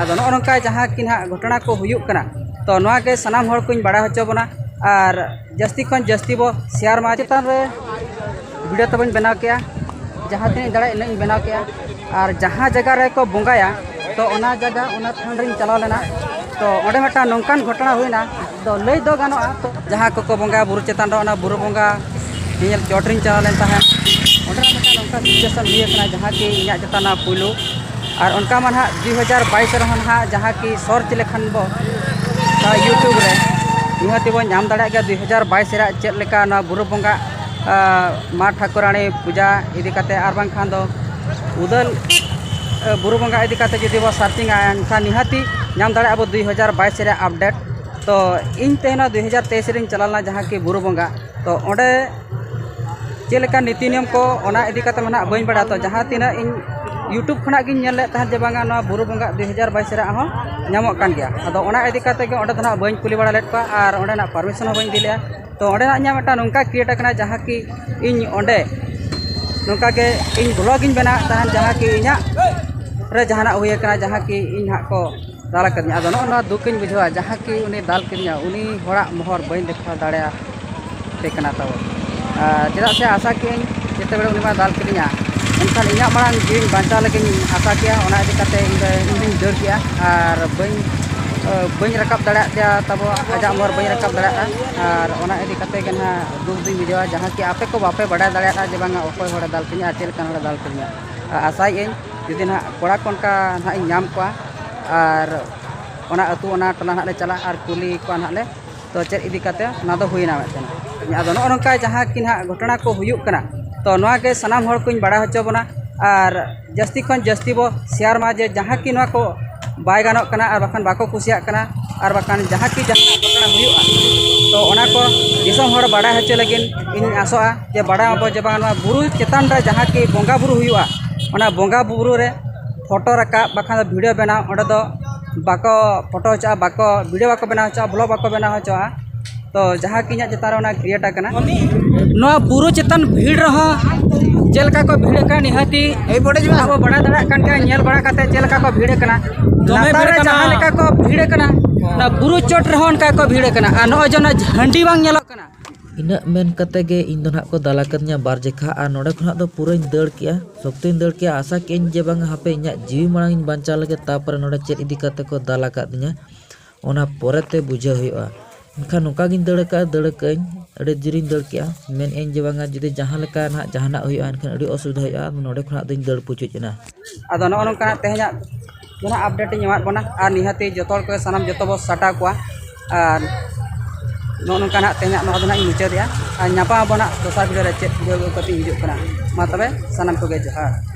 अदो नोंका जहाँ कि ना घटना को हुयुक कना तो नोआ के सनाम हर कोई बड़ा होचो बना और जस्ती खन जस्ती बो शेयर मा चेतान रे वीडियो तबन बनाव किया जहाँ तीन दाड़ा इन बनाव किया और जहाँ जगह रे को बोंगाया तो ओना जगह ओना थान रे चलाव लेना तो ओडे मटा नोंकान घटना हुईना तो लई दो गानोआ तो जहाँ को बोंगा बुरु चेतान रे ओना बुरु बोंगा नियल चोटरिन चलाव लेन ताहें ओडे मटा नोंका सिचुएशन हुई कना जहाँ कि इया चेताना पुइलू और उनका मन हाँ 2022 रहन हाँ जहाँ कि सर्च लेखान बो यूट्यूब रे निहती बो नाम दाड़ा गया 2022 रे चेद लेका ना बुरु बोंगा माँ ठाकुराणी पूजा इदी काते आर बांग खान दो उदल बुरु बोंगा इदी काते जुदी बो सर्चिंग आया निहती नाम दाड़ा अब 2022 रे अपडेट तो इन तेहना 2023 रे चलालना जहाँ कि बुरु बोंगा तो ओंडे चेद लेका नीति नियम को ओना इदी काते मना बइन बड़ा तो जहाँ तीना इन यूट्यूब खना गिन नेल लेत ताहन जे बांगा ना बुरु बोंगा 2022 रे हो नामक कान गया अदो ओना इदी काते गे ओंडे धना बइन कुली बड़ा लेत पा और ओंडे ना परमिशन हो बइन दिलिया तो ओंडे ना न्या मटा नोंका क्रिएट कना जहाँ कि इन ओंडे नोंका के इन ब्लॉग इन बना ताहन जहाँ कि इना रे जहाना हुई कना जहाँ कि इन हा को दाल करनी अदो ना दुख इन बुझवा जहाँ कि उनी दाल करनी उनी होड़ा मोहर बइन देखा दाड़ा ते कना तब चेदा से आशा कि जिते बेले उनी मा दाल करनी एनखान इना मांग जीवन बांचा लगे आशा किया ओना इदी काते इन दर किया और बइन रकाब दाड़ा तब आजा मोर बइन रकाब दाड़ा और ओना इदी काते गे ना दुख दिन बुझवा जहाँ कि आपे को बापे बड़ा दाड़ा जे बांगा अकोय होड़ा दाल करनी चेल कान होड़ा दाल करनी आशा इन जुदी ना कोड़ा कोन का ना इन नाम को और ओना अतु ओना टोला ना ले चला और कुली को ना ले तो चेद इदी काते ना दो हुईना मेतना अदो नोंका जहाँ कि ना घटना को हुयुक कना तो नोआ के सनाम हर कोई बड़ा होचो बना और जस्ती खन जस्ती बो शेयर मा जे जहाँ कि नोआ को बाय गानोक कना और बाखान बाको कुसिया कना और बाखान जहाँ कि जहाँ घटना हुयुआ तो ओना को दिसम हर बड़ा होचो लगिन इन आसोआ जे बड़ा बो जे बांगा बुरु चेतान रे जहाँ कि बोंगा बुरु हुयुआ ओना बोंगा बुरु रे फोटो रका बाखान वीडियो बना ओंडे दो बाको फोटो होचा बाको वीडियो बाको बना होचा ब्लॉग बाको बना होचा तो जहाँ कि इना चेतान रे क्रिएट कना नोआ बुरु चेतान भीड़ रहा चेलका को भीड़ का निहती अब बड़ा दड़ा कान का नेल बड़ा काते चेलका को भीड़ कना लातार रे जहाँ लेका को भीड़ कना ना बुरु चोट रहन का को भीड़ कना आ नो जना झंडी बांग नेलो कना इना मेन कते गे इन दो को दाला करनिया बार जेखा आ नोडे खना दो पूरा दड़ किया सोक्तिन दड़ किया आशा के जे बांग हापे इना जीव मांग इन बांचा लगे तापर नोडे चेद इदी कते को दाला का दिया ओना पोरेते बुझे हुआ इनखान नोका गिन दड़ का दड़ कई अड़े जिरिन दड़ किया मेन एन जे बांगा जुदी जहां लेका ना जहाना हुआ इनखान अड़ी असुविधा हुआ नोडे खना दिन दड़ पुचुचना अदो नो नोंका तेहना जना अपडेट इन एमात बना और निहती जतोर को सनाम जतो बो साटा को और नो नोंका ना तेहना नो दना मुचादिया और नापा बना दोसार वीडियो रे चेक वीडियो कति हिजुक कना मा तबे सनाम को गे जोहार।